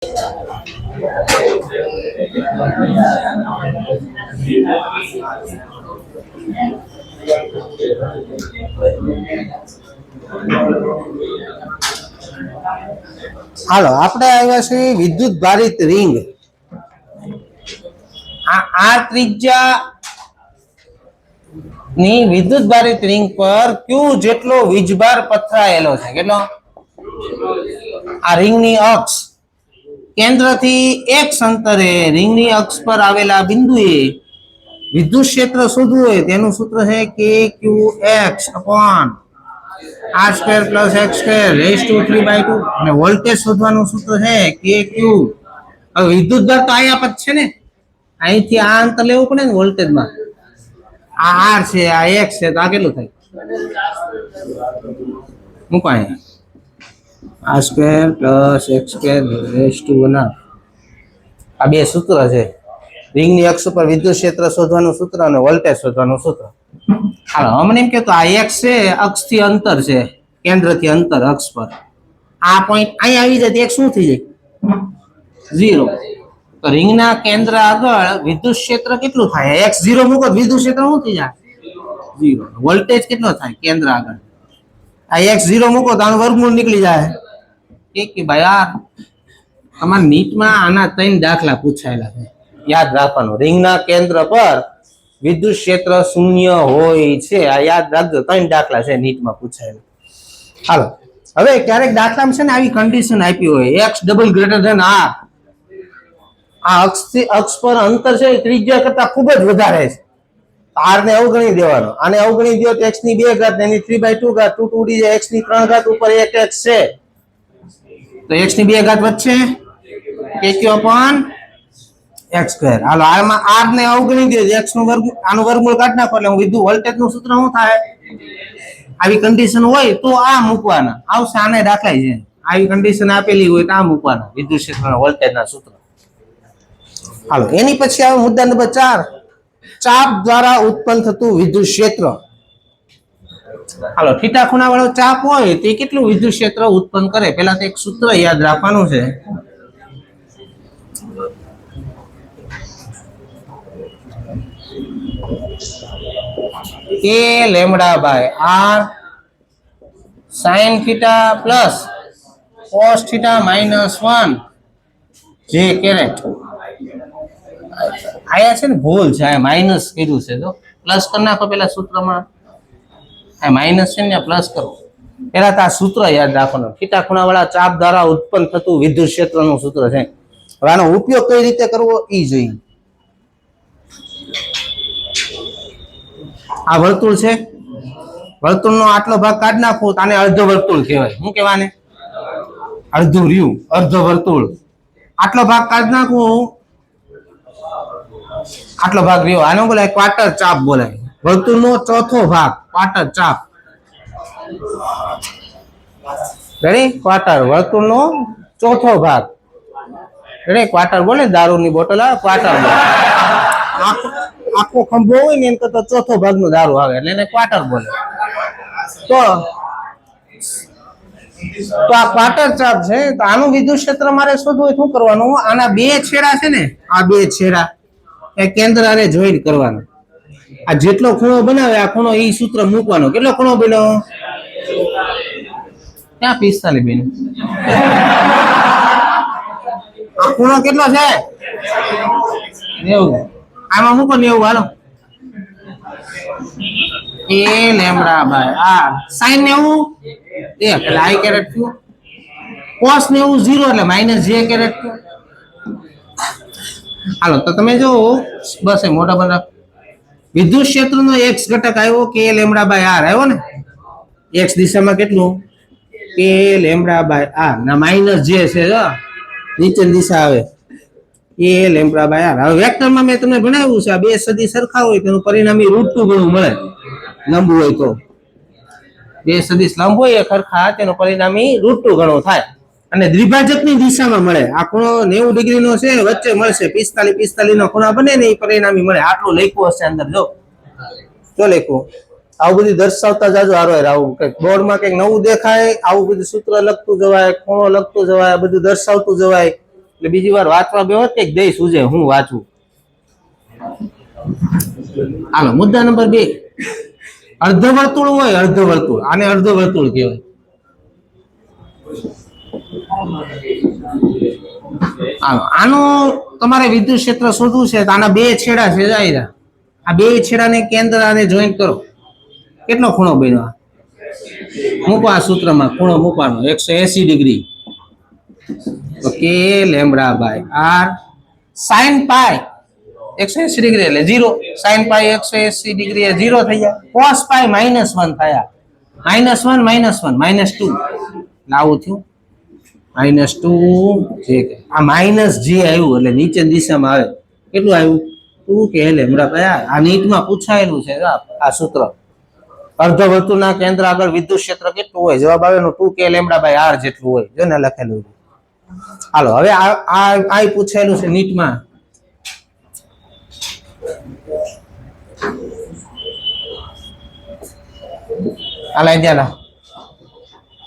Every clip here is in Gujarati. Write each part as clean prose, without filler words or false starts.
હાલો આપણે આવ્યા છે વિદ્યુત ભારિત રિંગ. આ ત્રિજ્યા ની વિદ્યુત ભારિત રિંગ પર ક્યુ જેટલો વીજભાર પથરાયેલો છે. કેટલો? આ રિંગ ની અક્ષ કેન્દ્રથી x અંતરે રિંગ ની અક્ષ પર આવેલા બિંદુએ વિદ્યુત ક્ષેત્ર શોધવું હોય તેનું સૂત્ર છે kqx upon r square plus x square raise to 3/2 અને વોલ્ટેજ શોધવાનું સૂત્ર છે kq. હવે વિદ્યુત ભાર તો અહીંયા પર છે ને, અહીંથી આ અંતર લેવું પડે ને વોલ્ટેજમાં. આ r છે, આ x છે, તો આ કેટલું થાય? મૂકો અહીંયા r square plus x square raise to 1/2. આ બે સૂત્ર છે, રિંગની અક્ષ ઉપર વિદ્યુત ક્ષેત્ર શોધવાનું સૂત્ર અને વોલ્ટેજ શોધવાનું સૂત્ર. હાલો અમને એમ કે તો આ x છે, અક્ષથી અંતર છે, કેન્દ્રથી અંતર અક્ષ પર. આ પોઈન્ટ અહીંયા આવી જાય તો x શું થઈ જાય? 0. તો રિંગના કેન્દ્ર આગળ વિદ્યુત ક્ષેત્ર કેટલું થાય? x 0 મૂકો તો વિદ્યુત ક્ષેત્ર શું થઈ જાય? 0. વોલ્ટેજ કેટલો થાય કેન્દ્ર આગળ? આ x 0 મૂકો તો આનું વર્ગમૂળ નીકળી જાય. કે ભાઈ યાર તમારા નીટમાં આના 3 દાખલા પૂછાયેલા છે, યાદ રાખવાનું. રિંગના કેન્દ્ર પર વિદ્યુત ક્ષેત્ર 0 હોય છે, આ યાદ રાખજો. 3 દાખલા છે નીટમાં પૂછાયેલા. હાલો હવે ક્યારેક દાખલામાં છે ને આવી કન્ડિશન આપી હોય x double greater than r. આ અક્ષ પર અંતર છે ત્રિજ્યા કરતા ખૂબ જ વધારે છે, r ને અવગણી દેવાનો. આને અવગણી દો તો x ની 2 ઘાત એની 3/2 ઘાત 2 ઉડી જાય, x ની 3 ઘાત ઉપર 1x છે તો x ની 2 ઘાત વચ્ચે kq અપોન x સ્ક્વેર. હાલો આમાં r ને અવગણી દો, x નું વર્ગ આનું વર્ગમૂળ કાઢી નાખો એટલે વિદ્યુત વોલ્ટેજ નું સૂત્ર શું થાય? આવી કન્ડિશન હોય તો આ મૂકવાના આવશે. આને દાખલા છે આવી કન્ડિશન આપેલી હોય તો આ મૂકવાના વિદ્યુત ક્ષેત્રના વોલ્ટેજના સૂત્ર. હાલો એની પછી આવે મુદ્દા નંબર 4, ચાપ દ્વારા ઉત્પન્ન થતું વિદ્યુત ક્ષેત્ર. હાલો થીટા ખૂણા વાળો ચાપ હોય તે કેટલું વિદ્યુત ક્ષેત્ર ઉત્પન્ન કરે? પહેલા તો એક સૂત્ર યાદ રાખવાનું છે. a lambda by r sin theta plus cos theta minus 1 j caret. આયા છે ને ભૂલ છે, આ માઈનસ કર્યું છે, તો પ્લસ કરી નાખો પેલા સૂત્રમાં. આ માઈનસ છે ને પ્લસ કરો. પેલા તો આ સૂત્ર યાદ રાખવાનું, થીટા ખૂણા વાળા ચાપ દ્વારા ઉત્પન્ન થતું વિદ્યુત ક્ષેત્રનું સૂત્ર છે. હવે આનો ઉપયોગ કઈ રીતે કરવો ઈ જોઈએ. આ વર્તુળ છે, વર્તુળનો આટલો ભાગ કાઢી નાખો તો આને અર્ધ વર્તુળ કહેવાય. શું કહેવાને? અડધું રહ્યું, અર્ધ વર્તુળ. આટલો ભાગ કાઢી નાખું, આટલો ભાગ રહ્યો, આનો બોલાય ક્વાર્ટર ચાપ બોલાય. વર્તુળનો ચોથો ભાગ ક્વાર્ટર ચાપ. રેડી? ક્વાર્ટર વર્તુળનો ચોથો ભાગ. રેડી? ક્વાર્ટર બોલે દારૂની બોટલ આવે ક્વાર્ટર. આખો ખંભો હોય ને એમ કરતા ચોથો ભાગનો દારૂ આવે એટલે એને ક્વાર્ટર બોલે. તો આ ક્વાર્ટર ચાપ છે, તો આનું વિદ્યુત ક્ષેત્ર મારે શોધવું હોય શું કરવાનું? આના 2 છેડા છે ને, આ 2 છેડા એ કેન્દ્ર આને જોઈન્ટ કરવાનો. આ જેટલો ખૂણો બનાવે આ ખૂણો ઈ સૂત્ર મૂકવાનો. કેટલો ખૂણો બન્યો? ક્યાં 45 બેન? આ ખૂણો કેટલો છે? 90. આમાં મૂકો 90. હાલો a lambda by r sin 90 1 એટલે i કેરેટ થયું, cos 90 0 એટલે માઈનસ j કેરેટ થયું. હાલો તો તમે જો બસ એ મોટા બના વિદ્યુત ક્ષેત્રનો x ઘટક આવ્યો k લેમ્બડા બાય r આવ્યો ને. x દિશામાં કેટલું? k લેમ્બડા બાય r ના માઈનસ j છે, જો નીચેની દિશા આવે a લેમ્બડા બાય r. હવે વેક્ટરમાં મેં તમને ભણાવ્યું છે આ બે સદિશ સરખા હોય તેનું પરિણામી √2 ગણું મળે. લંબ હોય તો બે સદિશ લંબ હોય સરખા તેનું પરિણામી √2 ગણું થાય. અને દ્વિભાજકની દિશામાં મળે. આ ખૂણો 90 ડિગ્રીનો છે, વચ્ચે મળશે 45 નો ખૂણા બને ને એ પરિણામી મળે. આટલું લખ્યું હશે અંદર, જો લખ્યું. આવું બધું દર્શાવતા જાજો. આવું કઈક બોર્ડમાં કઈક નવું દેખાય, આવું બધું સૂત્ર લખતું જવાય, ખૂણો લખતું જવાય, બધું દર્શાવતું જવાય. એટલે બીજી વાર વાંચવા બેહો કે દઈ સુજે હું વાંચું. હાલો મુદ્દા નંબર 2, અર્ધવર્તુળ હોય, અર્ધવર્તુળ, આને અર્ધવર્તુળ કહેવાય. આનું તમારે વિદ્યુત ક્ષેત્ર શોધવું છે તો આના બે છેડા છે. આ બે છેડાને કેન્દ્ર આને જોઈન્ટ કરો. કેટલો ખૂણો બન્યો? મૂકો આ સૂત્રમાં ખૂણો મૂકવાનો 180 degree. Okay, lambda by R sine pi 180 degree એટલે 0. સાઈન પાઈ 180 ડિગ્રી એ 0 થઈ જાય. કોસ પાઈ -1 થયા. -1 -1 -2 આવું થયું. -2 જે આ માઇનસ જે આવ્યું એટલે નીચે દિશામાં આવે. કેટલું આવ્યું? 2 કે લેમ્બડા બાય આર. આ નીટમાં પૂછાયેલું છે આ સૂત્ર. અર્ધવર્તુળના કેન્દ્ર આગળ વિદ્યુત ક્ષેત્ર કેટલું હોય? જવાબ આવે 2 કે લેમ્બડા બાય આર જેટલું હોય. જો ને લખેલું. હાલો હવે આ પૂછાયેલું છે નીટમાં. હાલ ધ્યાન,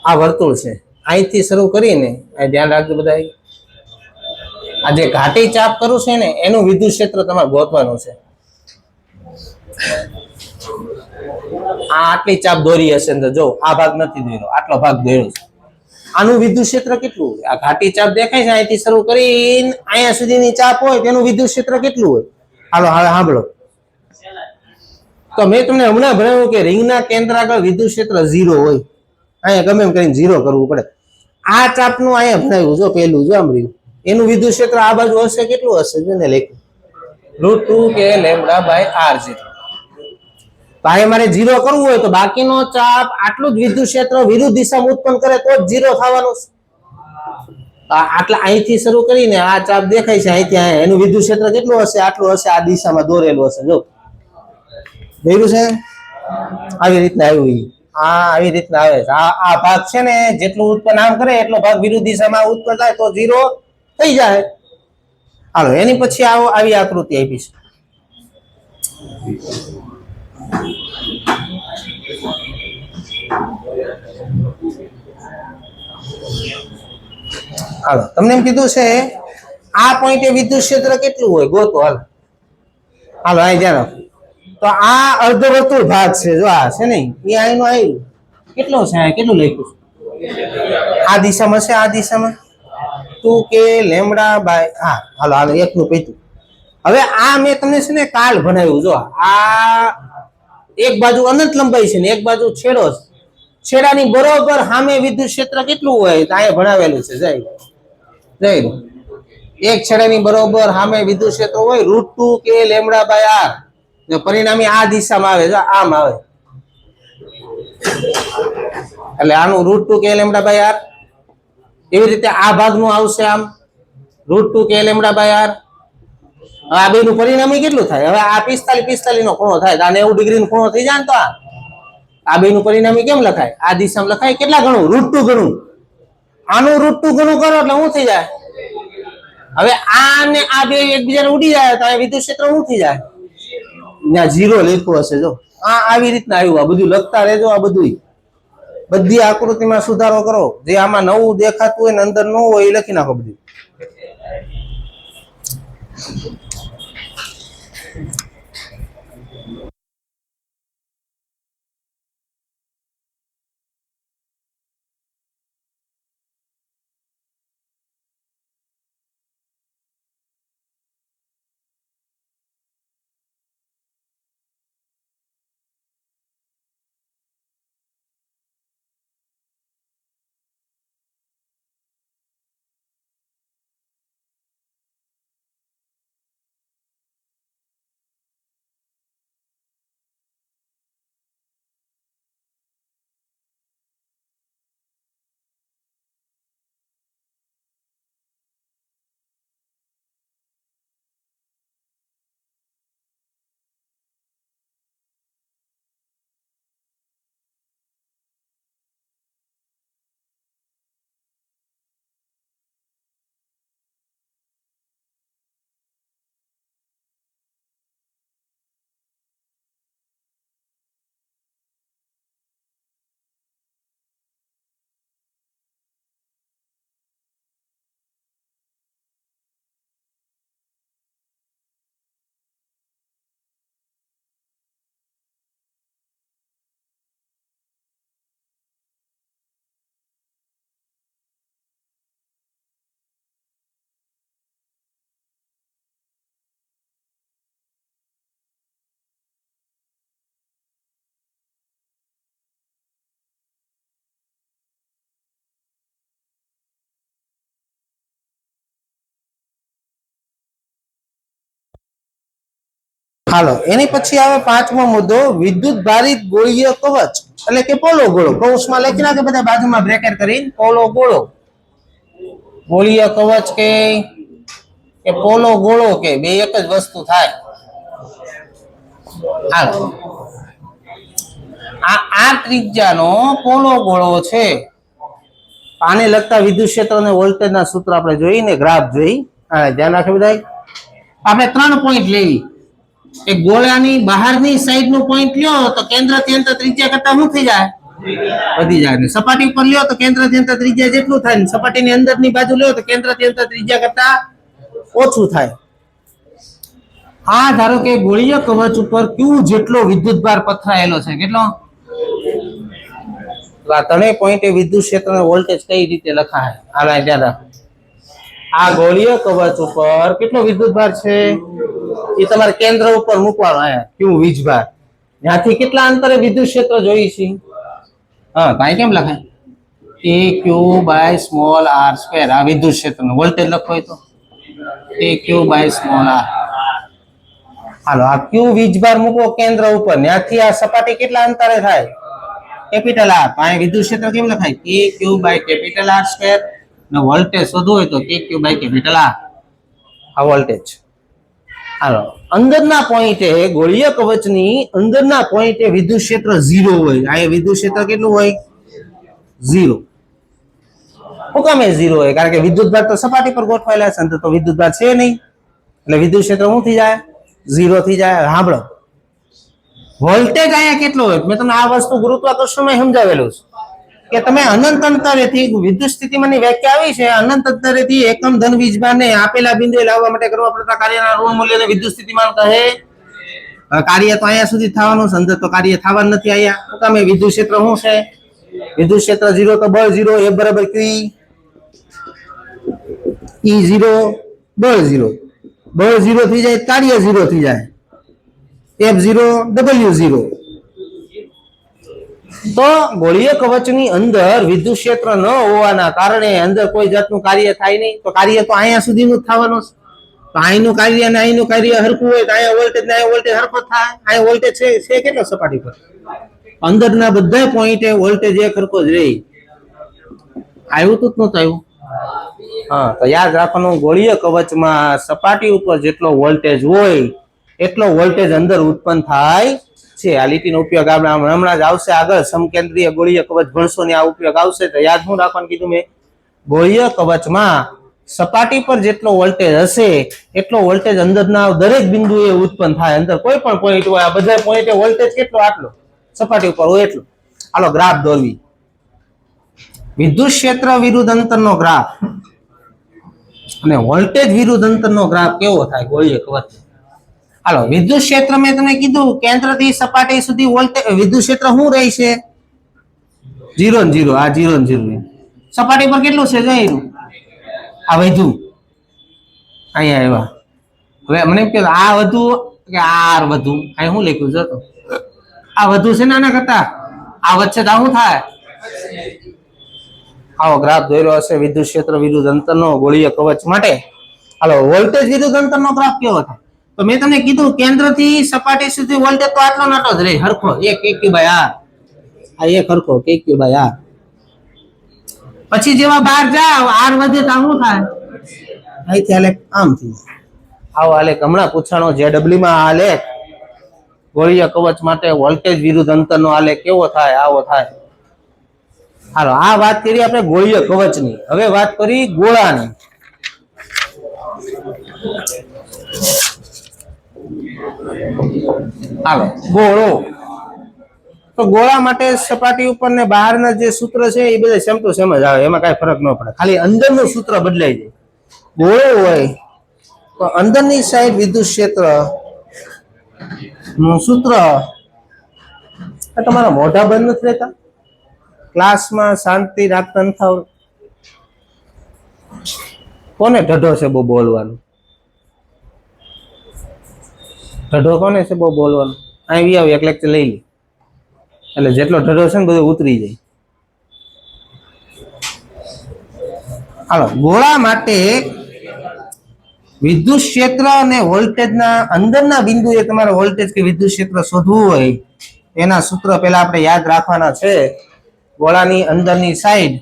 આ વર્તુળ છે. અહીંથી શરૂ કરીને ધ્યાન રાખજો બધા. આ જે ઘાટી ચાપ કરું છે ને એનું વિદ્યુત ક્ષેત્ર તમારે ગોતવાનું છે. આ આટલી ચાપ દોરી હશે અંદર, જો આ ભાગ નથી દોર્યો, આટલો ભાગ દોર્યો છે. આનું વિદ્યુત ક્ષેત્ર કેટલું? આ ઘાટી ચાપ દેખાય છે અહીંથી શરૂ કરીને અહીંયા સુધીની ચાપ હોય તેનું વિદ્યુત ક્ષેત્ર કેટલું હોય? હાલો હવે સાંભળો. તો મેં તમને હમણાં ભણાવ્યું કે રિંગના કેન્દ્ર આગળ વિદ્યુત ક્ષેત્ર 0 હોય. અહીંયા ગમે એમ કરીને 0 કરવું પડે. આ ચાપનું અહીંયા ભણાવ્યું, જો પેલું જો આમ રહ્યું, એનું વિદ્યુત ક્ષેત્ર આ બાજુ હશે. કેટલું હશે? જો ને લખ્યું √2 કે લેમ્બડા બાય આર જેટલું. તો અહીંયા મારે 0 કરવું હોય તો બાકીનો ચાપ આટલું જ વિદ્યુત ક્ષેત્ર વિરુદ્ધ દિશામાં ઉત્પન્ન કરે તો જ 0 થવાનું. આટલા અહીંથી શરૂ કરીને આ ચાપ દેખાય છે અહીંથી એનું વિદ્યુત ક્ષેત્ર કેટલું હશે? આટલું હશે. આ દિશામાં દોરેલું હશે. જો જોયું છે? આવી રીતના આવ્યું. આવી રીતના આવે છે. આ ભાગ છે ને જેટલું ઉત્પન્ન આમ કરે એટલો ભાગ વિરુદ્ધ દિશામાં ઉત્પન્ન થાય તો 0 થઈ જાય. હાલો એની પછી આવી આકૃતિ આપી છે. હાલો તમને એમ કીધું છે આ પોઈન્ટે વિદ્યુત ક્ષેત્ર કેટલું હોય ગોતો. હાલો અહીં ધ્યાન. તો આ અર્ધવર્તુળ ભાગ છે. જો આ છે ને એ અહીંનો આવ્યું. કેટલો છે? કેટલું લખ્યું છે? આ દિશામાં છે. આ દિશામાં 2 કે લેમ્બડા બાય આર. હાલો એકનું પૈતું. હવે આ મેં તમને છે ને કાલ ભણાવ્યું. જો આ એક બાજુ અનંત લંબાઈ છે ને એક બાજુ છેડો છે. છેડાની બરોબર સામે વિદ્યુત ક્ષેત્ર કેટલું હોય? અહીંયા ભણાવેલું છે. જય એક છેડાની બરોબર સામે વિદ્યુત ક્ષેત્ર હોય √2 કે લેમ્બડા બાય આર. પરિણામી આ દિશામાં આવે. જો આમ આવે એટલે આનું √2 કે લેમ્બડા બાય આર. એવી રીતે આ ભાગનું આવશે આમ √2 કે લેમ્બડા બાય આર. આ બેનું પરિણામી કેટલું થાય? હવે આ 45 નો ખૂણો થાય. આ 90 ડિગ્રી નો ખૂણો થઈ જાય ને તો આ બેનું પરિણામી કેમ લખાય? આ દિશામાં લખાય. કેટલા ગણું? √2 ગણું. આનું √2 ગણું કરો એટલે શું થઈ જાય? હવે આ ને આ બે એકબીજાને ઉડી જાય તો આ વિદ્યુત ક્ષેત્ર શું થઈ જાય? ત્યાં 0 લખ્યું હશે. જો આવી રીતના આવ્યું. આ બધું લખતા રહેજો. આ બધું બધી આકૃતિમાં સુધારો કરો. જે આમાં નવું દેખાતું હોય ને અંદર ન હોય એ લખી નાખો બધું. હાલો એની પછી આવે પાંચમો મુદ્દો વિદ્યુત ભારિત ગોળીય કવચ એટલે કે પોલો ગોળો. કૌંસમાં લખી નાખે બધા બાજુમાં બ્રેકેટ કરીને પોલો ગોળો. ગોળીય કવચ કે પોલો ગોળો કે બે એક જ વસ્તુ થાય. હાલો આ ત્રિજ્યાનો પોલો ગોળો છે. આને લગતા વિદ્યુત ક્ષેત્ર અને વોલ્ટેજના સૂત્ર આપણે જોઈને ગ્રાફ જોઈ. ધ્યાન રાખે બધા. આપણે 3 પોઈન્ટ લેવી. એક ગોળાની બહારની સાઈડનું પોઈન્ટ લ્યો તો કેન્દ્રથી અંતર ત્રિજ્યા કરતા શું થઈ જાય? વધી જાય. ને સપાટી ઉપર લ્યો તો કેન્દ્રથી અંતર ત્રિજ્યા જેટલું થાય ને સપાટીની અંદરની બાજુ લ્યો તો કેન્દ્રથી અંતર ત્રિજ્યા કરતા ઓછું થાય. આ ધારો કે ગોળીય કવચ ઉપર Q જેટલો વિદ્યુતભાર પથરાયેલો છે. કેટલો? આ ત્રણેય પોઈન્ટે વિદ્યુત ક્ષેત્ર અને વોલ્ટેજ કઈ રીતે લખાય? આલા ધ્યાન રાખો. આ ગોળીય કવચ ઉપર કેટલો વિદ્યુતભાર છે એ તમારે કેન્દ્ર ઉપર મૂકવાનો. Q વીજભાર. ત્યાંથી કેટલા અંતરે વિદ્યુત ક્ષેત્ર જોઈ છે? હા કાંઈ કેમ લખાય? AQ by small r square. આ વિદ્યુત ક્ષેત્રનો વોલ્ટેજ લખો હોય તો AQ બાય સ્મોલ r. હાલો આ Q વીજભાર મૂકો કેન્દ્ર ઉપર. ત્યાંથી આ સપાટી કેટલા અંતરે થાય? Capital R. આ વિદ્યુત ક્ષેત્ર કેમ લખાય? KQ by capital R square. ને વોલ્ટેજ શોધવું હોય તો KQ બાય કેપિટલ R. આ વોલ્ટેજ. હાલો અંદરના પોઈન્ટે ગોળીય કવચની અંદરના પોઈન્ટે વિદ્યુત ક્ષેત્ર 0 હોય. આ વિદ્યુત ક્ષેત્ર કેટલું હોય? 0. શું કામ 0 હોય? કારણ કે વિદ્યુતભાર તો સપાટી પર ગોઠવાયેલા છે, અંદર તો વિદ્યુતભાર છે નહીં, એટલે વિદ્યુત ક્ષેત્ર શું થઈ જાય? 0 થઈ જાય. સાંભળો વોલ્ટેજ અહીંયા કેટલો હોય? મેં તમને આ વસ્તુ ગુરુત્વાકર્ષણમાં સમજાવેલું છે કે તમે અનંત અંતરેથી વિદ્યુત સ્થિતિમાનની વ્યાખ્યા આવી છે. અનંત અંતરેથી એકમ ધન વીજભારને આપેલા બિંદુએ લાવવા માટે કરવા પડતા કાર્યના ઋણ મૂલ્યને વિદ્યુત સ્થિતિમાન કહે. કાર્ય તો અહીંયા સુધી થવાનું છે, અંદર તો કાર્ય થવાનું નથી. અહીંયા તમે વિદ્યુત ક્ષેત્ર શું છે? વિદ્યુત ક્ષેત્ર 0 તો બળ 0. F બરાબર Q E 0 બળ 0. બળ 0 થઈ જાય કાર્ય 0 થઈ જાય. F0 W0. તો ગોળીય કવચની અંદર વિદ્યુત ક્ષેત્ર ન હોવાના કારણે અંદર કોઈ જાતનું કાર્ય થાય નહીં. તો કાર્ય તો અહીંયા સુધીનું જ થવાનું છે. તો અહીંનું કાર્ય અને અહીંનું કાર્ય હરખું હોય તો અહીંયા વોલ્ટેજ ને અહીંયા વોલ્ટેજ હરખો થાય. અહીંયા વોલ્ટેજ છે કેટલો સપાટી પર? અંદરના બધા પોઈન્ટે વોલ્ટેજ એક હરખો જ રહે. આવ્યું તો નહોતું આવ્યું? હા તો યાદ રાખવાનું ગોળીય કવચમાં સપાટી ઉપર જેટલો વોલ્ટેજ હોય એટલો વોલ્ટેજ અંદર ઉત્પન્ન થાય છે. આ લીટીનો ઉપયોગ આપણે હમણાં જ આવશે આગળ. સમકેન્દ્રીય ગોળીય કવચ ભણશો ને આ ઉપયોગ આવશે. તો યાદ શું રાખવાનું કીધું મેં? ગોળીય કવચમાં સપાટી પર જેટલો વોલ્ટેજ હશે એટલો વોલ્ટેજ અંદરના દરેક બિંદુએ ઉત્પન્ન થાય. અંદર કોઈ પણ પોઈન્ટ હોય આ બધા પોઈન્ટે વોલ્ટેજ કેટલો? આટલો સપાટી ઉપર હોય એટલો. હાલો ગ્રાફ દોરવી. વિદ્યુત ક્ષેત્ર વિરુદ્ધ અંતરનો ગ્રાફ અને વોલ્ટેજ વિરુદ્ધ અંતરનો ગ્રાફ કેવો થાય ગોળીય કવચ? હાલો વિદ્યુત ક્ષેત્ર મેં તમને કીધું કેન્દ્રથી સપાટી સુધી વોલ્ટેજ વિદ્યુત ક્ષેત્ર શું રહેશે? 0 ને 0. આ 0 ને 0. સપાટી પર કેટલું છે? જોયું આ વધુ અહીંયા આવ્યા. હવે મને એમ કે આ વધુ કે આ વધુ? અહીં શું લખ્યું છે? તો આ વધુ છે ને આના કરતા આ વચ્ચે તો શું થાય? આવો ગ્રાફ દોર્યો હશે વિદ્યુત ક્ષેત્ર વિરુદ્ધ અંતરનો ગોળીય કવચ માટે. હાલો વોલ્ટેજ વિરુદ્ધ અંતરનો ગ્રાફ કેવો થાય? તો મેં તમને કીધું કેન્દ્રથી સપાટી સુધી વોલ્ટેજ તો આટલો નાટો જ રહે હરખો. એક KQ બાય R. આ એક હરખો KQ બાય R. પછી જેવા બહાર જાવ R વધે તો શું થાય? અહીંથી આલેખ આમ થઈ જાય. આવો આલેખ હમણાં પૂછાણો JW માં આલેખ ગોળીય કવચ માટે વોલ્ટેજ વિરુદ્ધ અંતરનો આલેખ કેવો થાય? આવો થાય. હાલો આ વાત કરી આપણે ગોળીય કવચની. હવે વાત કરી ગોળાની. હાલો ગોળો. તો ગોળા માટે સપાટી ઉપર ને બહારના જે સૂત્ર છે એ બધા સેમ ટુ સેમ જ આવે. એમાં કઈ ફરક ન પડે. ખાલી અંદરનું સૂત્ર બદલાઈ જાય. ગોળો હોય તો અંદરની સાઈડ વિદ્યુત ક્ષેત્ર નું સૂત્ર તમારા મોઢા બંધ નથી રહેતા? ક્લાસમાં શાંતિ રાખતા નથી આવડતું? કોને ઢઢો છે બહુ બોલવાનું? ઢઢો કોને છે બહુ બોલવાનું? અહીં આવી એક લેક્ચર લઈ લે એટલે જેટલો ઢઢો છે ને બધું ઉતરી જાય. હાલો ગોળા માટે વિદ્યુત ક્ષેત્ર અને વોલ્ટેજના અંદરના બિંદુએ તમારે વોલ્ટેજ કે વિદ્યુત ક્ષેત્ર શોધવું હોય એના સૂત્ર પહેલા આપણે યાદ રાખવાના છે. ગોળાની અંદરની સાઈડ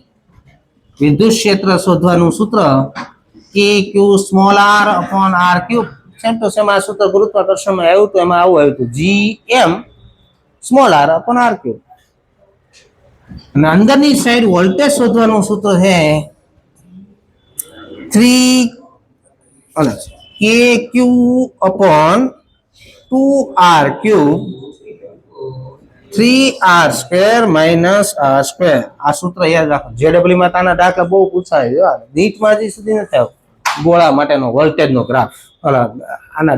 વિદ્યુત ક્ષેત્ર શોધવાનું સૂત્ર કે Q small R upon R cube. Same to same આ સૂત્ર ગુરુત્વાકર્ષણમાં આવ્યું હતું, એમાં આવું આવ્યું હતું, G M small R upon R cube. અને અંદરની સાઈડ વોલ્ટેજ શોધવાનું સૂત્ર છે 3 kq upon 2r cube 3r square minus r square. આ સૂત્ર યાદ રાખો. જેડબલ્યુ માં તાના દાખલા બહુ પૂછાય છે. નીટમાં હજી સુધી નથી આવ્યો ગોળા માટેનો વોલ્ટેજનો ગ્રાફ. આના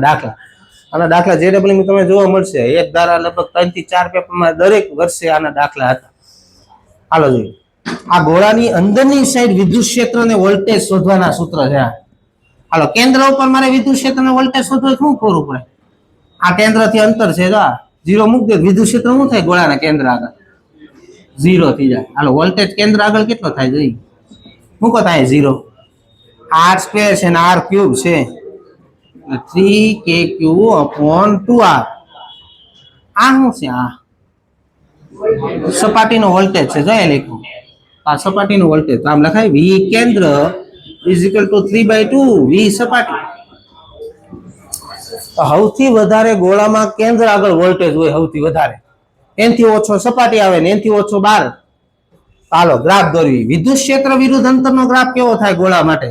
દાખલા જેડબલ્યુ માં તમે જોવા મળશે. એક ધારા લગભગ 3 થી 4 પેપરમાં દરેક વર્ષે આના દાખલા હતા. હાલો જોઈએ. આ ગોળાની અંદરની સાઈડ વિદ્યુત ક્ષેત્ર અને વોલ્ટેજ શોધવાના સૂત્ર છે. હાલો, કેન્દ્ર ઉપર મારે વિદ્યુત ક્ષેત્ર અને વોલ્ટેજ શોધવું શું કરવું પડે? આ કેન્દ્રથી અંતર છે, જો ઝીરો મૂકી દે, વિદ્યુત ક્ષેત્ર શું થાય? ગોળાના કેન્દ્ર આગળ ઝીરો થઈ જાય. હાલો, વોલ્ટેજ કેન્દ્ર આગળ કેટલો થાય? જોઈએ મૂકો થાય ઝીરો. આર સ્ક્વેર છે ને આર ક્યુબ છે, 3kq upon 2r. આ શું છે? આ સપાટીનો વોલ્ટેજ છે, જોઈએ લખ્યું. આ સપાટીનો વોલ્ટેજ આમ લખાય v કેન્દ્ર is equal to 3/2 v સપાટી. સૌથી વધારે ગોળામાં કેન્દ્ર આગળ વોલ્ટેજ હોય, સૌથી વધારે. એનથી ઓછો સપાટી આવે ને એનથી ઓછો બહાર. ચાલો ગ્રાફ દોરવી. વિદ્યુત ક્ષેત્ર વિરુદ્ધ અંતરનો ગ્રાફ કેવો થાય ગોળા માટે?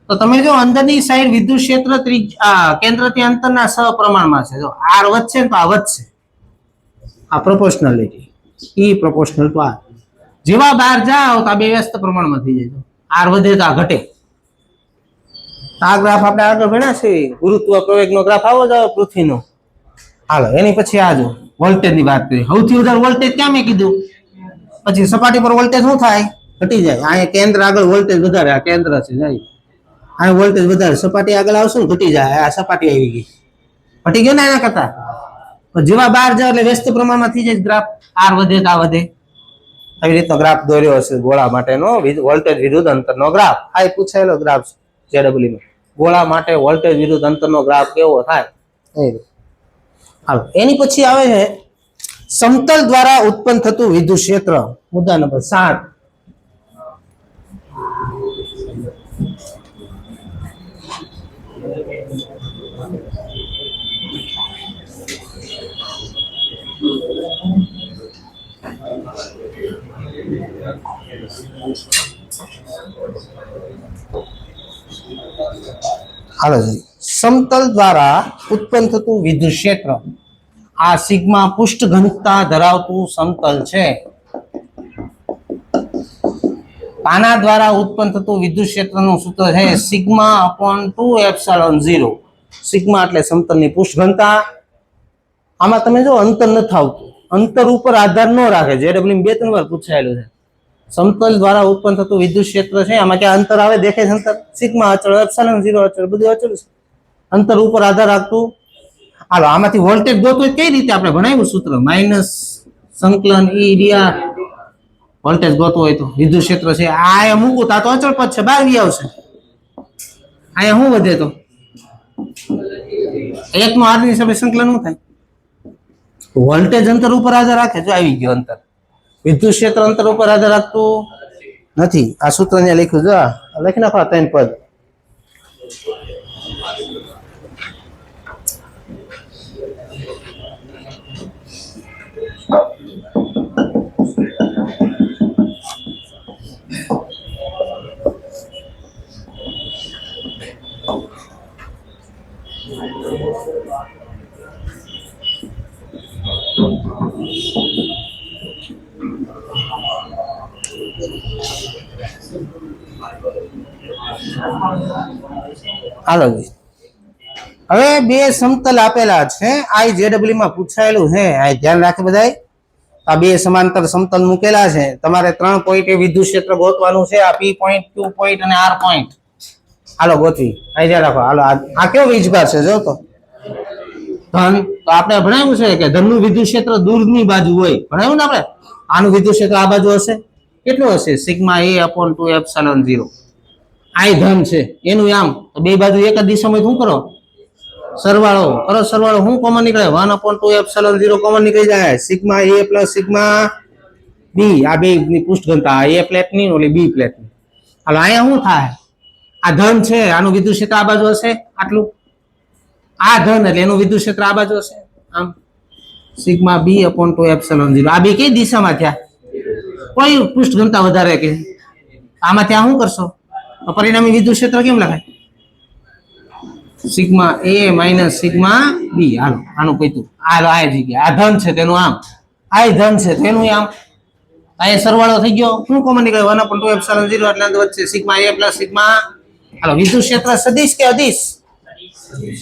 તો તમે જો અંદરની સાઈડ વિદ્યુત ક્ષેત્ર કેન્દ્રથી અંતરના સપ્રમાણમાં છે. જો આર વધશે ને તો આ વધશે. આ પ્રોપોર્શનાલિટી, ઈ પ્રોપોર્શનલ ટુ આર. જેવા બહાર જાઓ તો આ બે વ્યસ્ત પ્રમાણમાં થઈ જાય. આર વધે તો આ ઘટે. આ ગ્રાફ આપણે આગળ ભણ્યા છે, ગુરુત્વ પ્રવેગનો ગ્રાફ આવો જ પૃથ્વીનો. હાલો, એની પછી આ જો વોલ્ટેજની વાત કરીએ. સૌથી વધારે વોલ્ટેજ ક્યાં મેં કીધું? પછી સપાટી પર વોલ્ટેજ શું થાય? ઘટી જાય. અહીંયા કેન્દ્ર આગળ વોલ્ટેજ વધારે, આ કેન્દ્ર છે જાય. અહીંયા વોલ્ટેજ વધારે, સપાટી આગળ આવશે ને ઘટી જાય. આ સપાટી આવી ગઈ, ઘટી ગયો ને એના કરતા. જેવા બહાર જાવ એટલે વ્યસ્ત પ્રમાણમાં થઈ જાય ગ્રાફ. આર વધે તો આ વધે. આવી રીતનો ગ્રાફ દોર્યો હશે ગોળા માટેનો વોલ્ટેજ વિરુદ્ધ અંતરનો ગ્રાફ. આ પૂછાયેલો ગ્રાફ છે જેડબલ્યુ માં. ગોળા માટે વોલ્ટેજ વિરુદ્ધ અંતરનો ગ્રાફ કેવો થાય? હાલો, એની પછી આવે છે સમતલ દ્વારા ઉત્પન્ન થતું વિદ્યુત ક્ષેત્ર. મુદ્દા નંબર 7. હાલો, સમતલ દ્વારા ઉત્પન્ન થતું વિદ્યુત ક્ષેત્ર. આ સિગ્મા પૃષ્ઠ ઘનતા ધરાવતું સમતલ છે. આના દ્વારા ઉત્પન્ન થતું વિદ્યુત ક્ષેત્રનું સૂત્ર છે સિગ્મા અપોન 2ε0. સિગ્મા એટલે સમતલની પૃષ્ઠ ઘનતા. આમાં તમે જો અંતર નથી આવતું, અંતર ઉપર આધાર ન રાખે. જેડબલ્યુ 2-3 વાર પૂછાયેલું છે. સમતલ દ્વારા ઉત્પન્ન થતું વિદ્યુત ક્ષેત્ર છે, આમાં ક્યાં અંતર આવે? દેખાય છે અંતર. સિગ્મા અચળ, ε0 અચળ, બધું અચળ છે. અંતર ઉપર આધાર રાખતું. હાલો, આમાંથી વોલ્ટેજ ગોતવું કઈ રીતે? આપણે ભણાવ્યું સૂત્ર માઇનસ સંકલન ઈ ડીઆર. વોલ્ટેજ ગોતવો હોય તો વિદ્યુત ક્ષેત્ર છે, આ મૂકું તો અચળ પદ છે, બહાર વી આવશે. અહીંયા શું વધે? તો એક નો આર ની હિસાબે સંકલન શું થાય? વોલ્ટેજ અંતર ઉપર આધાર રાખે. જો આવી ગયો અંતર. વિદ્યુત ક્ષેત્ર અંતર ઉપર આધાર રાખતું નથી. આ સૂત્ર ને લખ્યું, જો લખી નાખો 3 પદ. હાલો, હવે બે સમતલ આપેલા છે. આ જેડબલ્યુ માં પૂછાયેલું છે. આ ધ્યાન રાખે બધા. આ બે સમાંતર સમતલ મૂકેલા છે. તમારે 3 પોઈન્ટે વિદ્યુત ક્ષેત્ર ગોતવાનું છે. આ પી પોઈન્ટ, ક્યુ પોઈન્ટ અને આર પોઈન્ટ. હાલો ગોતવી. આ ધ્યાન રાખો. હાલો, આ કેવો વીજભાર છે? જો તો ધન. તો આપણે ભણાવ્યું છે કે ધનનું વિદ્યુત ક્ષેત્ર દૂરની બાજુ હોય. ભણાવ્યું ને આપણે. આનું વિદ્યુત ક્ષેત્ર આ બાજુ હશે. કેટલું હશે? Sigma a upon 2ε0. આઈ ધન છે એનું આમ તો બે બાજુ એક જ દિશામાં શું કરો સરવાળો કરો સરવાળો શું કોમન નીકળે 1/2 કોમન નીકળી જાય સિગ્મા a પ્લસ સિગ્મા બી આ બે ની પૃષ્ઠ ઘનતા એ પ્લેટ ની ઓલી બી પ્લેટ ની હાલો અહીંયા શું થાય આ ધન છે આનું વિદ્યુત ક્ષેત્ર આ બાજુ હશે આટલું આ ધન એટલે એનું વિદ્યુત ક્ષેત્ર આ બાજુ હશે આમ સિગ્મા b અપોન 2 આ બે કઈ દિશામાં થયા કોઈ પૃષ્ઠ ઘનતા વધારે કે આમાં ત્યાં શું કરશો તો પરિણામી વિદ્યુત ક્ષેત્ર કેમ લખાય sigma a minus sigma b હાલો આનું કીધું હાલો આ જગ્યા આ ધન છે તેનું આમ આ ધન છે તેનું આમ આ સરવાળો થઈ ગયો શું કોમન નીકળે 1/2 એટલે વચ્ચે સિગ્મા a પ્લસ સિગ્મા હાલો વિદ્યુત ક્ષેત્ર સદિશ કે અદિશ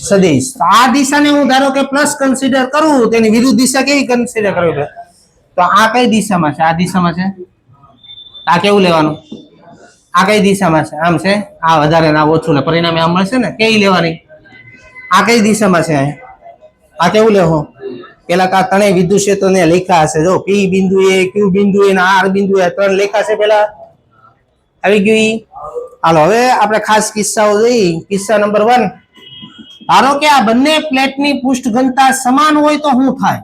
સદિશ તો આ દિશાને હું ધારો કે પ્લસ કન્સિડર કરું તેની વિરુદ્ધ દિશા કેવી કન્સિડર કરવી તો આ કઈ દિશામાં છે આ દિશામાં છે આ કેવું લેવાનું આ કઈ દિશામાં છે આમ છે આ વધારે ના ઓછું ને પરિણામે આમ મળશે ને કેવી લેવાની આ કઈ દિશામાં છે આ કેવું લેવો પેલા કા ત્રણેય વિદ્યુત ક્ષેત્રને લેખા હશે જો પી બિંદુ એ ક્યુ બિંદુ એ અને આર બિંદુ એ ત્રણ લેખા છે પેલા આવી ગયું હાલો હવે આપણે ખાસ કિસ્સાઓ જોઈ કિસ્સા નંબર 1 ધારો કે આ બંને પ્લેટની પૃષ્ઠ ઘનતા સમાન હોય તો શું થાય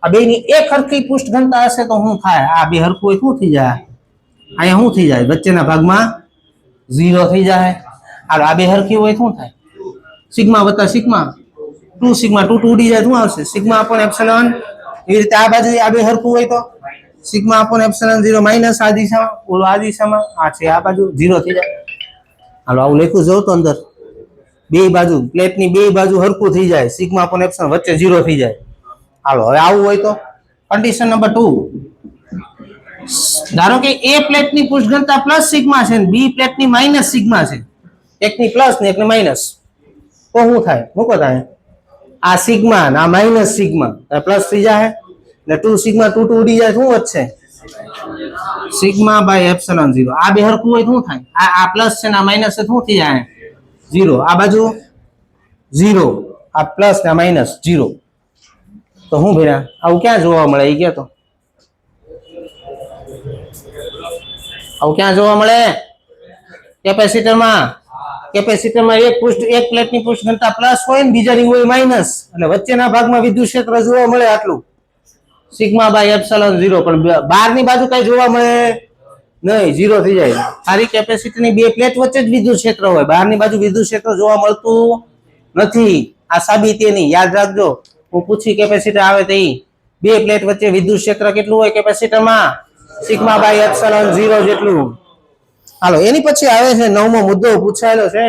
આ બેની એક હરખી પૃષ્ઠ ઘનતા હશે તો શું થાય આ બે હરખું હોય શું થઈ જાય અહીંયા શું થઈ જાય વચ્ચેના ભાગમાં 0 થઈ જાય હાલો આ બે હરખી હોય શું થાય સિગ્મા વત્તા સિગ્મા 2 સિગ્મા 2 ઉડી જાય શું આવશે સિગ્મા અપોન એપ્સિલોન એવી રીતે આ બાજુ આ બે હરખું હોય તો સિગ્મા અપોન એપ્સિલોન 0 માઈનસ આ દિશામાં ઓલો આ દિશામાં આ છે આ બાજુ 0 થઈ જાય હાલો આવું લખ્યું જો તો અંદર બે બાજુ પ્લેટની બે બાજુ હરખું થઈ જાય સિગ્મા અપોન એપ્સિલોન વચ્ચે 0 થઈ જાય હાલો હવે આવું હોય તો કન્ડિશન નંબર 2 ધારો કે એ પ્લેટની પૃષ્ઠ ઘનતા પ્લસ સિગ્મા છે અને બી પ્લેટની માઈનસ સિગ્મા છે એકની પ્લસ ને એકની માઈનસ તો શું થાય મૂકો થાય આ સિગ્મા ના માઈનસ સિગ્મા પ્લસ થઈ જાય એટલે 2 સિગ્મા 2 ઉડી જાય શું વધશે સિગ્મા બાય એપ્સિલોન 0 આ બે હરખું હોય શું થાય આ પ્લસ છે ને આ માઈનસ છે શું થઈ જાય 0 આ બાજુ 0 આ પ્લસ ને માઈનસ 0 તો હું ભેરા આવું ક્યાં જોવા મળે એ કે તો આવું ક્યાં જોવા મળે કેપેસિટરમાં એક પૃષ્ઠ એક પ્લેટની પૃષ્ઠ ઘનતા પ્લસ હોય ને બીજાની હોય માઈનસ એટલે વચ્ચેના ભાગમાં વિદ્યુત ક્ષેત્ર જોવા મળે આટલું સિગ્મા બાય એપ્સિલોન 0 પણ બહારની બાજુ કઈ જોવા મળે નહીં 0 થઈ જાય સારી કેપેસિટરની બે પ્લેટ વચ્ચે જ વિદ્યુત ક્ષેત્ર હોય બહારની બાજુ વિદ્યુત ક્ષેત્ર જોવા મળતું નથી આ સાબિતી નહીં યાદ રાખજો હું પૂછી કેપેસિટર આવે તો બે પ્લેટ વચ્ચે વિદ્યુત ક્ષેત્ર કેટલું હોય કેપેસિટરમાં સિગ્મા બાય એપ્સિલોન 0 જેટલું હાલો એની પછી આવે છે 9મો મુદ્દો પૂછાયેલો છે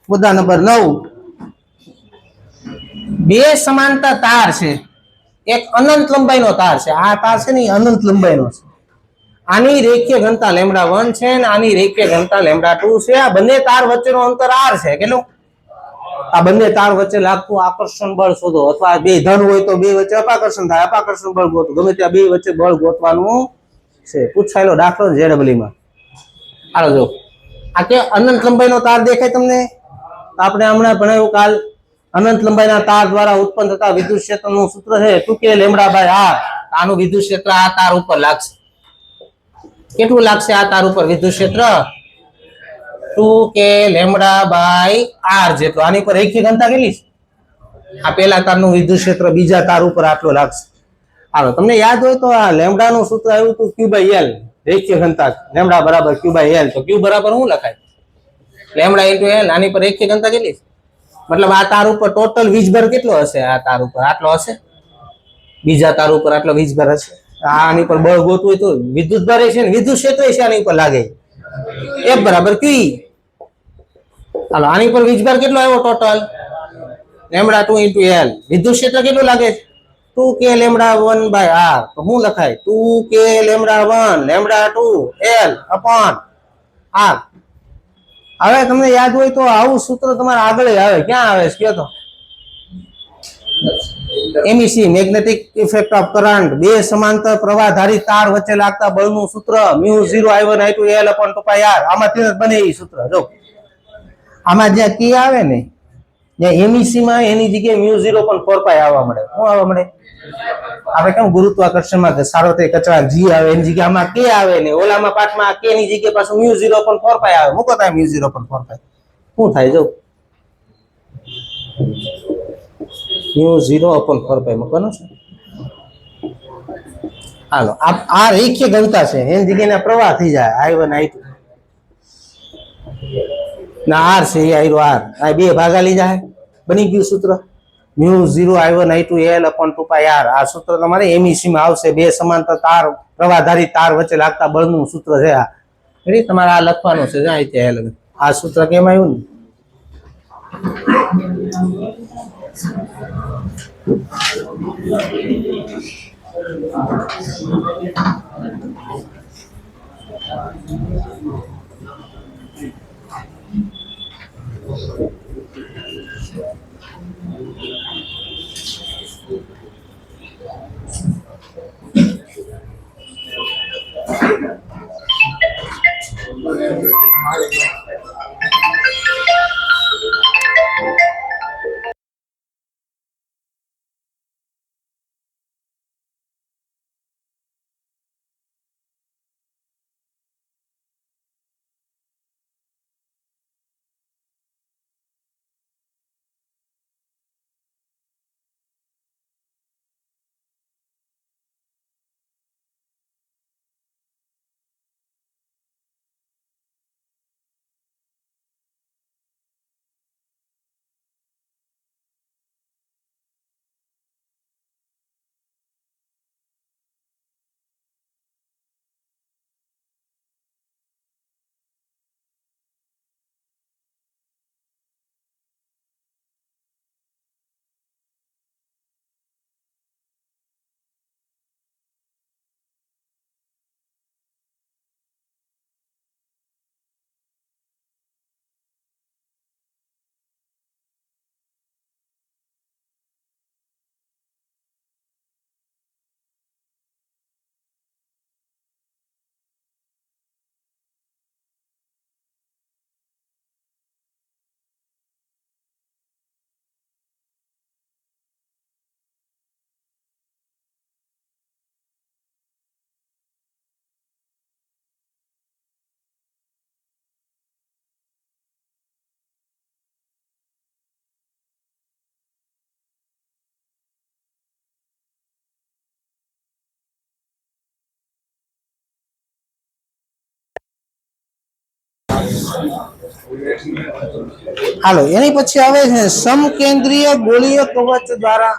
મુદ્દા નંબર 9 બે સમાંતર તાર છે એક અનંત લંબાઈનો તાર છે આ તાર છે ને અનંત લંબાઈનો છે આની રેખીય ઘનતા λ1 છે અને આની રેખીય ઘનતા λ2 છે આ બંને તાર વચ્ચેનો અંતર r છે કેટલું આ બંને તાર વચ્ચે લાગતું આકર્ષણ બળ શોધો અથવા બે ધન હોય તો બે વચ્ચે અપાકર્ષણ થાય અપાકર્ષણ બળ ગોતો ગમે ત્યાં બે વચ્ચે બળ ગોતવાનું છે પૂછાયેલો દાખલો જેડબલી માં હાલો જો આ કે અનંત લંબાઈનો તાર દેખાય તમને આપણે હમણાં ભણાવ્યું કાલ અનંત લંબાઈના તાર દ્વારા ઉત્પન્ન થતા વિદ્યુત ક્ષેત્રનું સૂત્ર છે 2k λ/r આનું વિદ્યુત ક્ષેત્ર આ તાર ઉપર લાગશે કેટલું લાગશે આ તાર ઉપર વિદ્યુત ક્ષેત્ર 2k λ/r જેટલું આની પર રેખીય ઘનતા કેટલી આ પહેલા તારનું વિદ્યુત ક્ષેત્ર બીજા તાર ઉપર આટલો લાગશે હાલો તમને યાદ હોય તો આ લેમ્ડા નું સૂત્ર આવ્યું હતું q/l રેખીય ઘનતા λ બરાબર q/l તો q બરાબર શું લખાય λ * l આની પર રેખીય ઘનતા કેટલી મતલબ આ તાર ઉપર ટોટલ વીજભાર કેટલો હશે આ તાર ઉપર આટલો હશે બીજા તાર ઉપર આટલો વીજભાર હશે આની પર બળ ગોતવું હોય તો વિદ્યુત ભાર છે ને વિદ્યુત ક્ષેત્ર છે આની ઉપર લાગે F બરાબર q હાલો આની પર વીજભાર કેટલો આવ્યો ટોટલ λ2 * l વિદ્યુત ક્ષેત્ર કેટલું લાગે 2k λ1/r તો શું લખાય 2k λ1 λ2 l upon r હવે તમને યાદ હોય તો આવું સૂત્ર તમારે આગળ આવે ક્યાં આવે છે કયો તો MEC magnetic effect of current બે સમાંતર પ્રવાહધારી તાર વચ્ચે લાગતા બળનું સૂત્ર μ0I1I2 l upon 2πr આમાંથી જ બને એ સૂત્ર જો આમાં જ્યાં કી આવે ને જ્યાં એમઈસી માં એની જગ્યાએ મ્યુ 0.45 આવવા મળે. શું આવવા મળે? આપણે કેમ ગુરુત્વાકર્ષણમાં સાર્વત્રિક અચળાંક જી આવે એની જગ્યાએ આમાં કે આવે ને ઓલામાં પાઠમાં કે ની જગ્યાએ પાછું મ્યુ 0.45 આવે. મૂકો થાય મ્યુ 0.45 શું થાય જો મ્યુ 0.45 મૂકવાનું છે. હાલો આ રેખીય ઘનતા છે એની જગ્યાએ પ્રવાહ થઈ જાય I1 I2 ના આર છે એ આયરો આર આ બે ભાગા લઈ જાય બની ગયું સૂત્ર mu 0 I1 I2 L upon 2 pi r. આ સૂત્ર તમારે એમઈસી માં આવશે. બે સમાંતર તાર પ્રવાહધારી તાર વચ્ચે લાગતા બળનું સૂત્ર છે આ. રેડી તમારે આ લખવાનું છે જાય ત્યાં આ સૂત્ર કેમ આવ્યું ને હાલો એની પછી આવે છે સમકેન્દ્રીય ગોળીય કવચ દ્વારા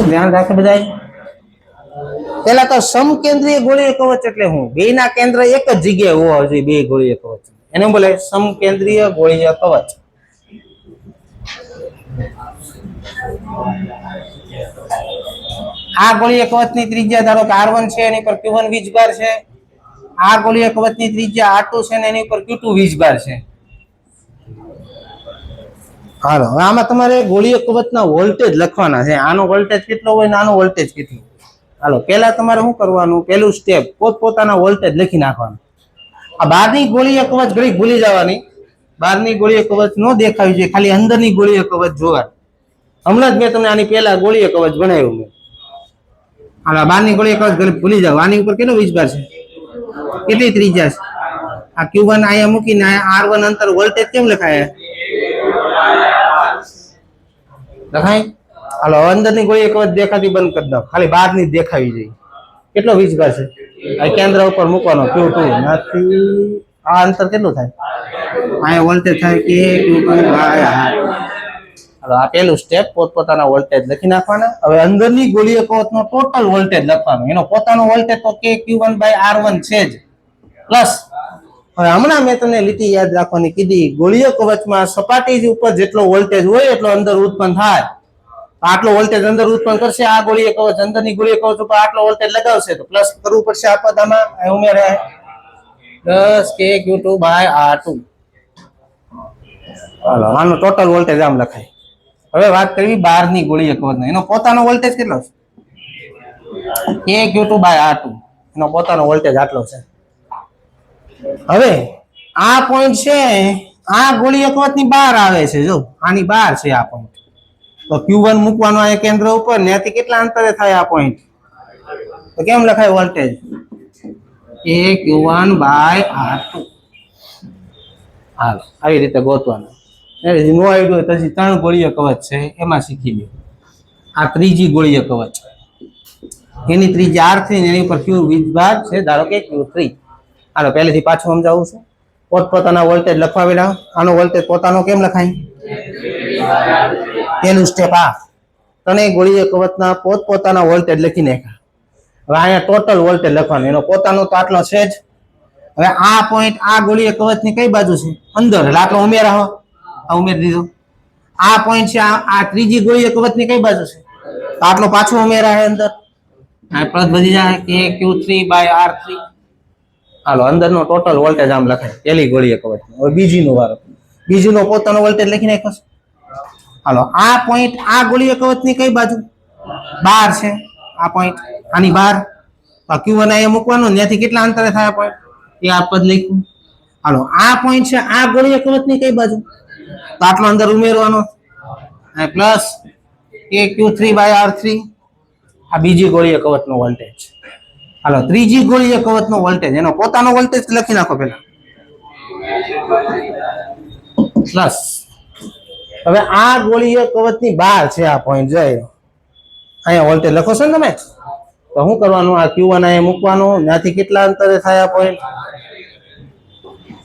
ધ્યાન રાખે બધા. પેલા તો સમકેન્દ્રીય ગોળીય કવચ એટલે હું બે ના કેન્દ્ર એક જ જગ્યાએ હોવા જોઈએ. બે ગોળીય કવચ એને બોલે સમકેન્દ્રીય ગોળીય કવચ. આ ગોળીય કવચ ની ત્રિજ્યા ધારો કે R1 છે એની પર Q1 વીજભાર છે. આ ગોળીય કવચ ની ત્રિજ્યા R2 છે ને એની ઉપર Q2 વીજભાર છે. હાલો આમાં તમારે ગોળીય કવચના વોલ્ટેજ લખવાના છે. આનો વોલ્ટેજ કેટલો હોય ને આનો વોલ્ટેજ કેટલો. હાલો પેલા તમારે શું કરવાનું પેલું સ્ટેપ પોતપોતાના વોલ્ટેજ લખી નાખવાનું. આ બહારની ગોળીય કવચ ઘડી ભૂલી જવાની. બહારની ગોળીય કવચ નો દેખાવી જોઈએ ખાલી અંદરની ગોળીય કવચ જોવા. હમણાં જ મેં તમને આની પહેલા ગોળીય કવચ બનાવ્યું મેં. હાલો બહારની ગોળીય કવચ ઘડી ભૂલી જાવ. આની ઉપર કેટલો વીજભાર છે કેટલી ત્રિજ્યા છે. આ Q1 અહીંયા મૂકીને R1 અંતર વોલ્ટેજ કેમ લખાય લખાય. હાલો અંદરની ગોળીય કવચ દેખાતી બંધ કરી દો ખાલી બહારની જ દેખાવી જોઈએ. કેટલો વીજભાર છે આ કેન્દ્ર ઉપર મૂકવાનો Q2 નાથી આ અંતર કેટલું થાય આ વોલ્ટેજ થાય કે Q2 બાય R હવે આ પહેલું સ્ટેપ પોતપોતાના વોલ્ટેજ લખી નાખવાના હવે અંદરની ગોળીય કવચનો ટોટલ વોલ્ટેજ લખવાનો એનો પોતાનો વોલ્ટેજ તો કે Q1 બાય R1 છે જ પ્લસ હવે હમણાં મેં તમને લીટી યાદ રાખવાની કીધી ગોળીય કવચમાં સપાટી ઉપર જેટલો વોલ્ટેજ હોય એટલો અંદર ઉત્પન્ન થાય આટલો વોલ્ટેજ અંદર ઉત્પન્ન કરશે આ ગોળીય કવચ અંદરની ગોળીય કવચ ઉપર આટલો વોલ્ટેજ લગાવશે તો પ્લસ કરવું પડશે આ પદામાં અહીં ઉમેરે પ્લસ કે Q2 બાય R2 હાલો આનો ટોટલ વોલ્ટેજ આમ લખાય હવે વાત કરવી બહારની ગોળીય કવચનો એનો પોતાનો વોલ્ટેજ કેટલો છે કે Q2 બાય R2 એનો પોતાનો વોલ્ટેજ આટલો છે હવે આ પોઈન્ટ છે આ ગોળીય કવચની બહાર આવે છે જો આની બહાર છે આ પોઈન્ટ તો Q1 મૂકવાનો આ કેન્દ્ર ઉપર ત્યાંથી કેટલા અંતરે થાય આ પોઈન્ટ તો કેમ લખાય વોલ્ટેજ કે Q1 બાય R2 હાલો આવી રીતે ગોતવાનું એટલે નો આઈડિયો હોય તો 3 ગોળીય કવચ છે એમાં શીખી લો આ ત્રીજી ગોળીય કવચ એની ત્રિજ્યા R3 ને એની ઉપર Q વીજભાર છે ધારો કે Q3 હાલો પહેલેથી પાછું સમજાવું છું પોતપોતાના વોલ્ટેજ લખવા વેલા આનો વોલ્ટેજ પોતાનો કેમ લખાય પહેલું સ્ટેપ આ ત્રણેય ગોળીય કવચના પોતપોતાના વોલ્ટેજ લખી નાખ્યા હવે અહીંયા ટોટલ વોલ્ટેજ લખવાનું એનો પોતાનો તો આટલો છે જ હવે આ પોઈન્ટ આ ગોળીય કવચની કઈ બાજુ છે અંદર એટલે આટલો ઉમેરા આ ઉમેરી દીધો આ પોઈન્ટ છે આ ત્રીજી ગોળીય કવચની કઈ બાજુ છે તો આટલો પાછો ઉમેરા છે અંદર આ પ્લસ વધી જાય કે Q3 બાય R3 હાલો અંદરનો ટોટલ વોલ્ટેજ આમ લખાય પહેલી ગોળીય કવચ હવે બીજીનો વારો બીજીનો પોતાનો વોલ્ટેજ લખી નાખ્યો હાલો આ પોઈન્ટ આ ગોળીય કવચની કઈ બાજુ બહાર છે આ પોઈન્ટ આની બહાર Q1 અહીંયા મૂકવાનો ત્યાંથી કેટલા અંતરે થાય પોઈન્ટ એ આ પદ લખ્યું હાલો આ પોઈન્ટ છે આ ગોળીય કવચની કઈ બાજુ તો આટલો અંદર ઉમેરવાનો પ્લસ કે Q3 બાય R3 આ બીજી ગોળીય કવચનો વોલ્ટેજ હાલો ત્રીજી ગોળીય કવચનો વોલ્ટેજ એનો પોતાનો વોલ્ટેજ લખી નાખો પેલા પ્લસ હવે આ ગોળીય કવચની બહાર છે આ પોઈન્ટ જાય અહીંયા વોલ્ટેજ લખો છો ને તમે તો શું કરવાનું આ Q1 અહીંયા મૂકવાનું ત્યાંથી કેટલા અંતરે થાય આ પોઈન્ટ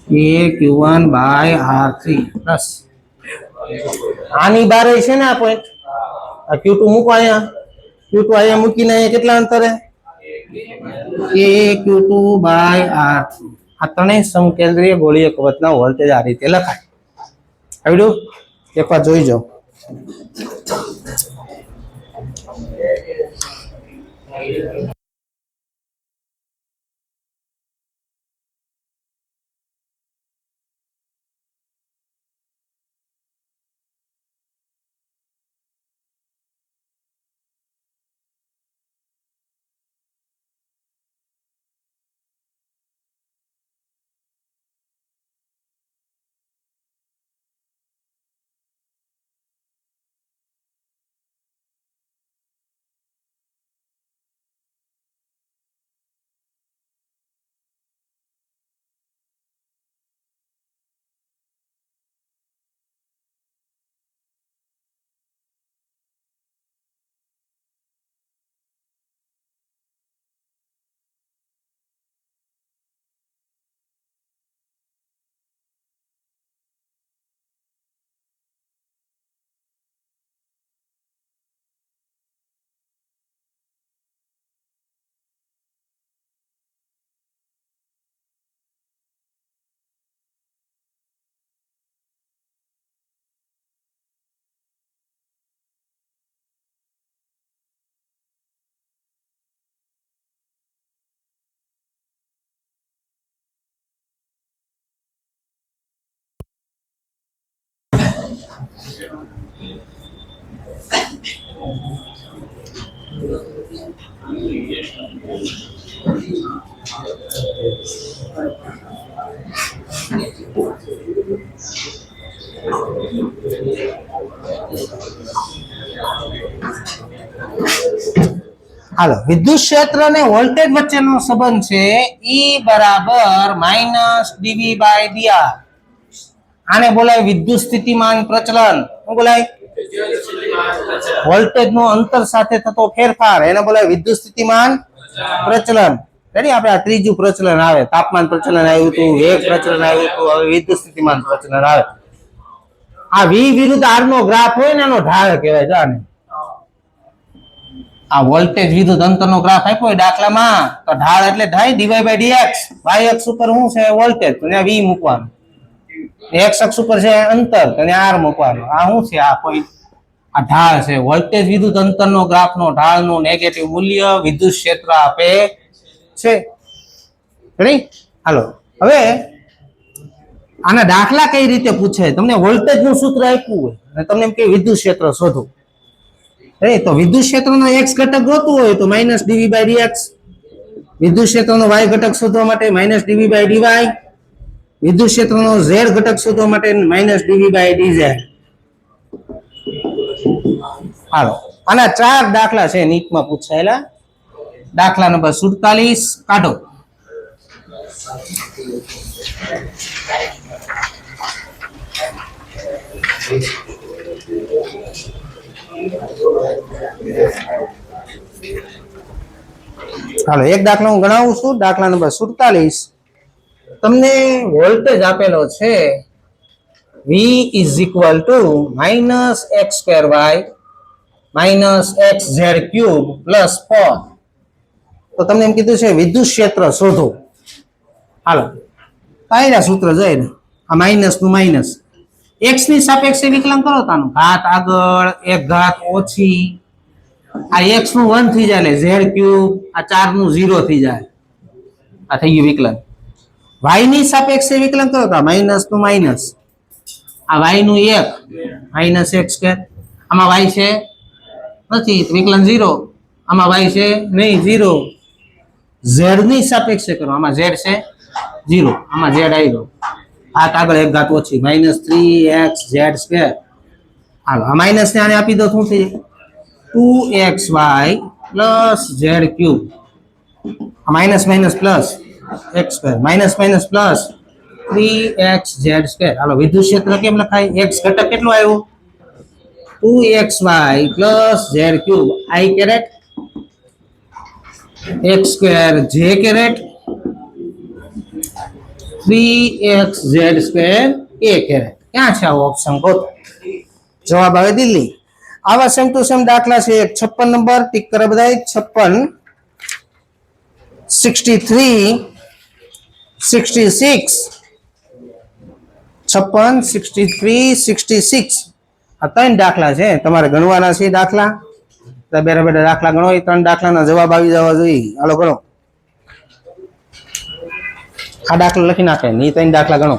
કે Q1 બાય R3 પ્લસ આની બહાર છે ને આ પોઈન્ટ આ Q2 મૂકો અહીંયા Q2 અહીંયા મૂકીને અહીંયા કેટલા અંતરે કે Q2 બાય R3 આ ત્રણેય સમકેન્દ્રીય ગોળીય કવચના વોલ્ટેજ આ રીતે લખાય આવડ્યું એકવાર જોઈ જાઓ હાલો વિદ્યુત ક્ષેત્ર અને વોલ્ટેજ વચ્ચેનો સંબંધ છે E બરાબર -dV/dr આને બોલાય વિદ્યુત સ્થિતિમાન પ્રચલન શું બોલાય વોલ્ટેજ નો અંતર સાથે થતો ફેરફાર એને બોલાય વિદ્યુત સ્થિતિમાન પ્રચલન રેડી આપણે આ ત્રીજું પ્રચલન આવે તાપમાન પ્રચલન આવ્યું હતું વેગ પ્રચલન આવ્યું હતું હવે વિદ્યુત સ્થિતિમાન પ્રચલન આવે આ V વિરુદ્ધ R નો ગ્રાફ હોય ને એનો ઢાળ કહેવાય છે આને આ વોલ્ટેજ વિરુદ્ધ અંતરનો ગ્રાફ આપ્યો હોય દાખલામાં તો ઢાળ એટલે થાય dy/dx y અક્ષ ઉપર શું છે વોલ્ટેજ તો ત્યાં V મૂકવાનું x અક્ષ ઉપર છે અંતર તો ત્યાં R મૂકવાનું આ શું છે આ પોઈન્ટ આ ઢાળ છે વોલ્ટેજ વિરુદ્ધ અંતરનો ગ્રાફનો ઢાળનું નેગેટિવ મૂલ્ય વિદ્યુત ક્ષેત્ર આપે છે રેડી હાલો હવે આના દાખલા કઈ રીતે પૂછે તમને વોલ્ટેજ નું સૂત્ર આપ્યું હોય અને તમને એમ કે વિદ્યુત ક્ષેત્ર શોધો તો વિદ્યુત ક્ષેત્રનો x ઘટક ગોતવું હોય તો -dv/dx વિદ્યુત ક્ષેત્રનો y ઘટક શોધવા માટે -dv/dy વિદ્યુત ક્ષેત્રનો z ઘટક શોધવા માટે -dv/dz હાલો આના 4 દાખલા છે નીટમાં પૂછાયેલા દાખલા નંબર 47 કાઢો હાલો એક દાખલો હું ગણાવું છું દાખલા નંબર 47 તમને વોલ્ટેજ આપેલો છે V is equal to -x²y -xz³ plus 4 તો તમને એમ કીધું છે વિદ્યુત ક્ષેત્ર શોધો હાલો કાયદા સૂત્ર જોઈ ને આ માઇનસ નું માઇનસ x ની સાપેક્ષે વિકલન કરો તાનું ઘાત આગળ એક ઘાત ઓછી આ x નું 1 થઈ જાય એટલે z³ આ 4 નું 0 થઈ જાય આ થઈ ગયું વિકલન y ની સાપેક્ષે વિકલન કરો તો માઇનસ નું માઇનસ આ y નું 1 -x². આમાં y છે નથી વિકલન 0 આમાં y છે નહીં 0 z ની સાપેક્ષે કરો આમાં z છે 0 આમાં z આવ્યો આ આગળ એક ઘાત ઓછી -3xz² હાલો આ માઈનસ ને આને આપી દો શું થઈ 2xy z³ આ minus minus plus x² minus minus plus 3xz² હાલો વિદ્યુત ક્ષેત્ર કેમ લખાય x ઘટક કેટલો આવ્યો 2xy z³ i caret x² j caret 3xz² a caret ક્યાં છે આવો ઓપ્શન ગોતો જવાબ આવે દિલ્હી આવા સેમ ટુ સેમ દાખલા છે 56 નંબર ટિક કરે બધાય 56 63 66 56 63 66 આ ત્રણ દાખલા છે તમારે ગણવાના છે દાખલા બેરા બેરા દાખલા ગણો એ ત્રણ દાખલાના જવાબ આવી જવા જોઈએ હાલો ગણો આ દાખલા લખી નાખે ની ત્રણ દાખલા ગણો